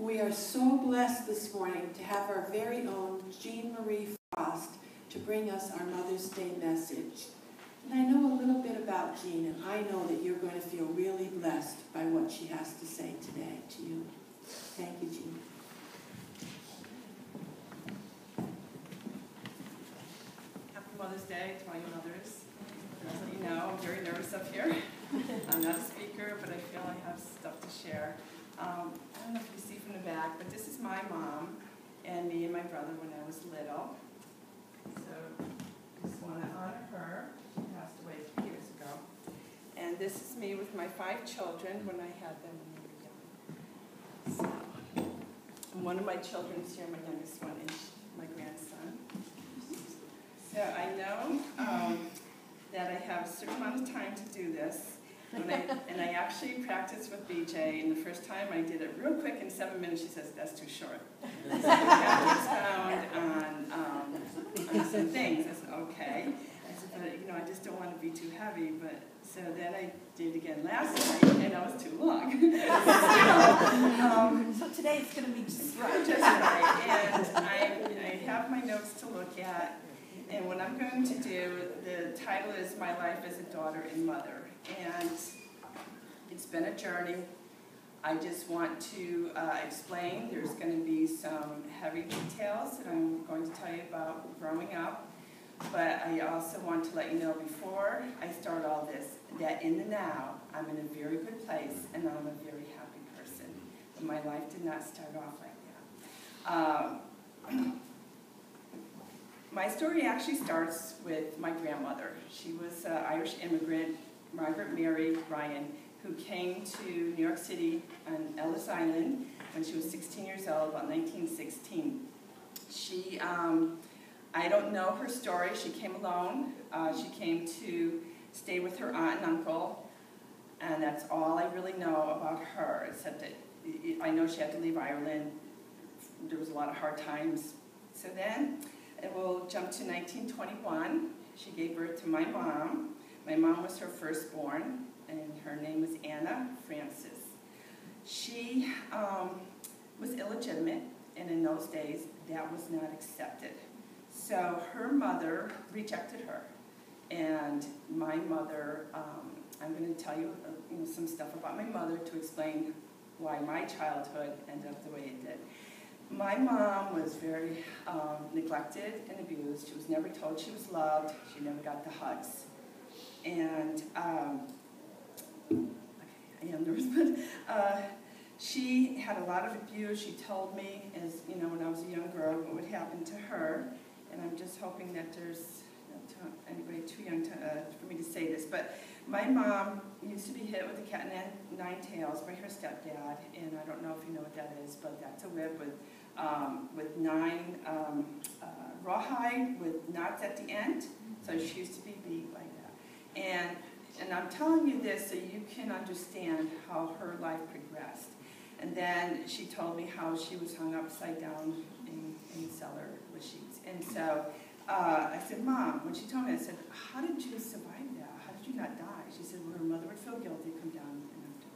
We are so blessed this morning to have our very own Jeanmarie to bring us our Mother's Day message. And I know a little bit about Jean, and I know that you're going to feel really blessed by what she has to say today to you. Thank you, Jean. Happy Mother's Day to all you mothers. As you know, I'm very nervous up here. I'm not a speaker, but I feel I have stuff to share. I don't know if you see from the back, but this is my mom and me and my brother when I was little. So I just want to honor her. She passed away 3 years ago. And this is me with my 5 children when I had them when they were young. So, and one of my children's here, my youngest one is my grandson. So I know that I have a certain amount of time to do this. And I actually practiced with BJ, and the first time I did it real quick in 7 minutes, she says, that's too short. So the chapters found on some things. I said, okay. I said, but I just don't want to be too heavy. But so then I did it again last night, and that was too long. So today it's going to be just right. Just right. And I have my notes to look at. And what I'm going to do, the title is My Life as a Daughter and Mother. And it's been a journey. I just want to explain. There's going to be some heavy details that I'm going to tell you about growing up. But I also want to let you know before I start all this, that in the now, I'm in a very good place and I'm a very happy person. But my life did not start off like that. My story actually starts with my grandmother. She was an Irish immigrant, Margaret Mary Ryan, who came to New York City on Ellis Island when she was 16 years old, about 1916. She, I don't know her story. She came alone. She came to stay with her aunt and uncle, and that's all I really know about her, except that I know she had to leave Ireland. There was a lot of hard times. So then, we'll jump to 1921. She gave birth to my mom. My mom was her firstborn, and her name was Anna Francis. She was illegitimate, and in those days, that was not accepted. So her mother rejected her, and my mother, I'm going to tell you, some stuff about my mother to explain why my childhood ended up the way it did. My mom was very neglected and abused. She was never told she was loved. She never got the hugs. And, okay, I am nervous, but she had a lot of abuse. She told me, as when I was a young girl, what would happen to her. And I'm just hoping that there's not anybody too young for me to say this. But my mom used to be hit with a cat and 9 tails by her stepdad. And I don't know if you know what that is, but that's a whip with 9 rawhide with knots at the end. So she used to be beat like that. And I'm telling you this so you can understand how her life progressed. And then she told me how she was hung upside down in the cellar with sheets. And so I said, Mom, when she told me, I said, how did you survive that? How did you not die? She said, well, her mother would feel guilty, come down and have to.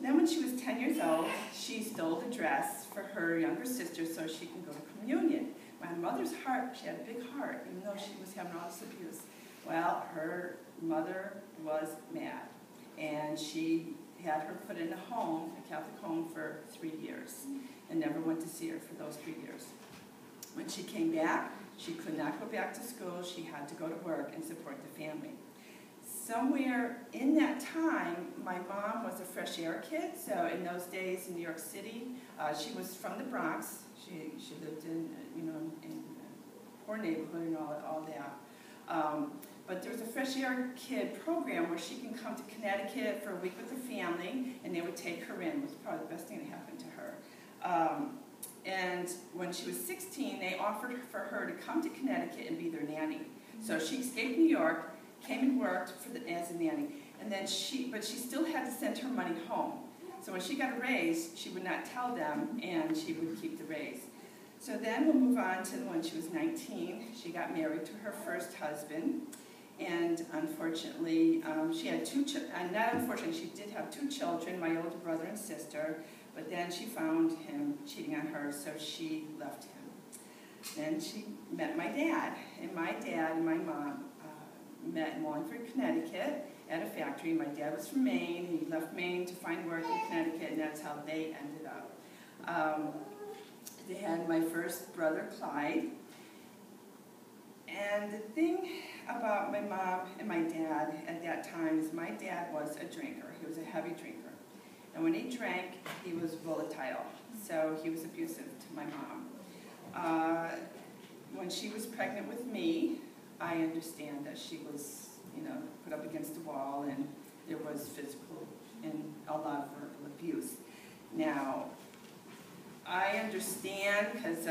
Then when she was 10 years old, she stole the dress for her younger sister so she can go to communion. My mother's heart, she had a big heart, even though she was having all this abuse. Well, her mother was mad, and she had her put in a home, a Catholic home, for 3 years, and never went to see her for those 3 years. When she came back, she could not go back to school. She had to go to work and support the family. Somewhere in that time, my mom was a fresh air kid, so in those days in New York City, she was from the Bronx. She lived in in a poor neighborhood and all that. But there was a Fresh Air Kid program where she can come to Connecticut for a week with her family, and they would take her in. It was probably the best thing that happened to her. And when she was 16, they offered for her to come to Connecticut and be their nanny. So she escaped New York, came and worked as a nanny, and then but she still had to send her money home. So when she got a raise, she would not tell them, and she would keep the raise. So then we'll move on to when she was 19. She got married to her first husband. And unfortunately, she had 2 children. Not unfortunately, she did have 2 children, my older brother and sister. But then she found him cheating on her, so she left him. Then she met my dad, and my dad and my mom met in Wallingford, Connecticut at a factory. My dad was from Maine. He left Maine to find work in Connecticut, and that's how they ended up. They had my first brother, Clyde. And the thing about my mom and my dad at that time is my dad was a drinker. He was a heavy drinker. And when he drank, he was volatile. So he was abusive to my mom. When she was pregnant with me, I understand that she was, put up against the wall, and there was physical and a lot of verbal abuse. Now, I understand, because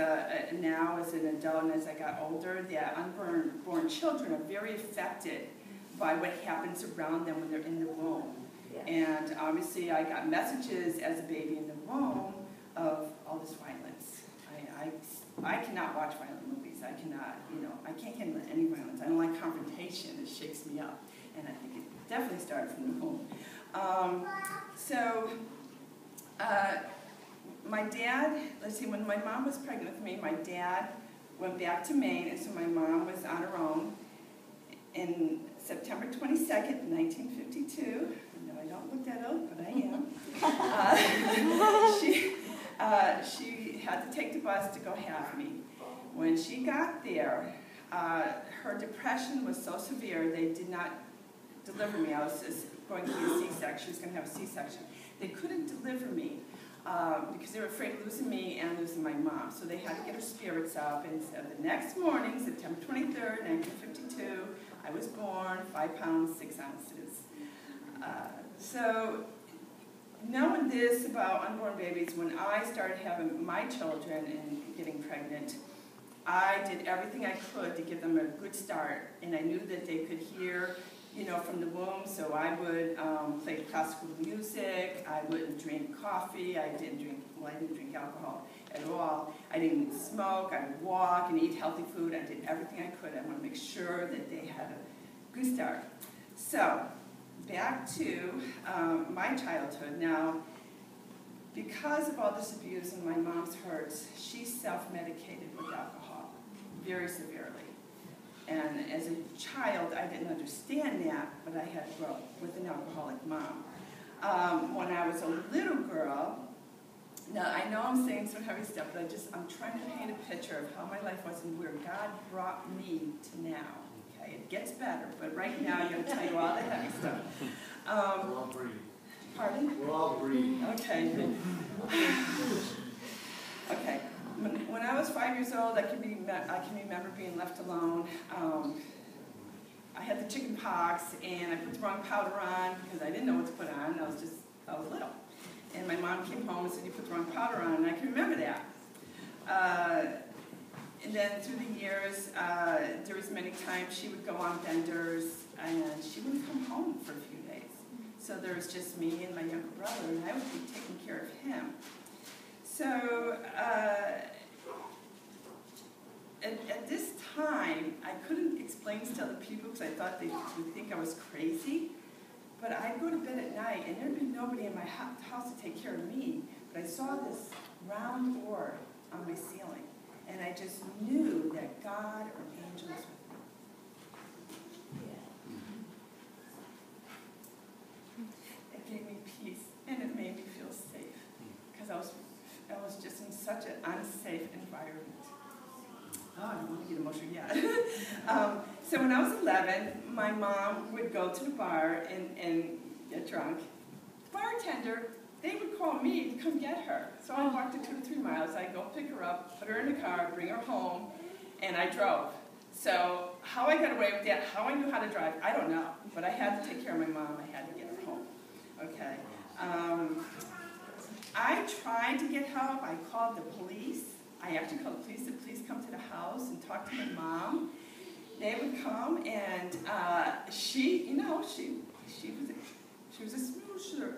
now as an adult and as I got older, that unborn children are very affected by what happens around them when they're in the womb. Yeah. And obviously I got messages as a baby in the womb of all this violence. I cannot watch violent movies. I cannot, I can't handle any violence. I don't like confrontation. It shakes me up. And I think it definitely started from the womb. My dad, let's see, when my mom was pregnant with me, my dad went back to Maine, and so my mom was on her own. In September 22nd, 1952, no, I don't look that old, but I am, she had to take the bus to go have me. When she got there, her depression was so severe, they did not deliver me. I was just going to be a C-section. She was going to have a C-section. They couldn't deliver me. Because they were afraid of losing me and losing my mom. So they had to get her spirits up, and so the next morning, September 23rd, 1952, I was born, 5 pounds, 6 ounces. So knowing this about unborn babies, when I started having my children and getting pregnant, I did everything I could to give them a good start, and I knew that they could hear from the womb, so I would play classical music, I wouldn't drink coffee, I didn't drink alcohol at all, I didn't smoke, I would walk and eat healthy food, I did everything I could. I want to make sure that they had a good start. So, back to my childhood. Now, because of all this abuse and my mom's hurts, she self-medicated with alcohol, very severely. And as a child, I didn't understand that, but I had to grow up with an alcoholic mom. When I was a little girl, now I know I'm saying some heavy stuff, but I'm trying to paint a picture of how my life was and where God brought me to now. Okay, it gets better, but right now I'm going to tell you all the heavy stuff. We'll all breathe. Pardon? We'll all breathe. Okay. Okay. When I was 5 years old, I can remember being left alone. I had the chicken pox, and I put the wrong powder on because I didn't know what to put on. I was little. And my mom came home and said, "You put the wrong powder on," and I can remember that. And then through the years, there was many times she would go on benders, and she wouldn't come home for a few days. So there was just me and my younger brother, and I would be taking care of him. So at this time, I couldn't explain this to other people because I thought they would think I was crazy. But I'd go to bed at night, and there'd be nobody in my house to take care of me. But I saw this round orb on my ceiling, and I just knew that God or angels was with me. It gave me peace, and it made me feel safe because I was just in such an unsafe environment. Oh, I don't want to get emotional yet. So when I was 11, my mom would go to the bar and get drunk. The bartender, they would call me to come get her. So I walked the 2 to 3 miles. I'd go pick her up, put her in the car, bring her home, and I drove. So how I got away with that, how I knew how to drive, I don't know. But I had to take care of my mom. I had to get her home. Okay. I tried to get help. I called the police. I actually called the police. The police come to the house and talk to my mom. They would come, and she was a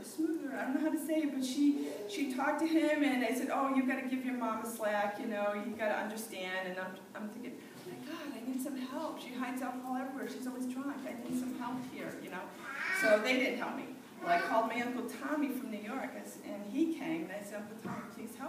smoother, I don't know how to say it, but she talked to him, and they said, "Oh, you've got to give your mom a slack, you've got to understand." And I'm thinking, oh my God, I need some help. She hides alcohol everywhere. She's always drunk. I need some help here, So they didn't help me. Well, I called my Uncle Tommy from New York, and he came, and I said, Uncle Tommy, please help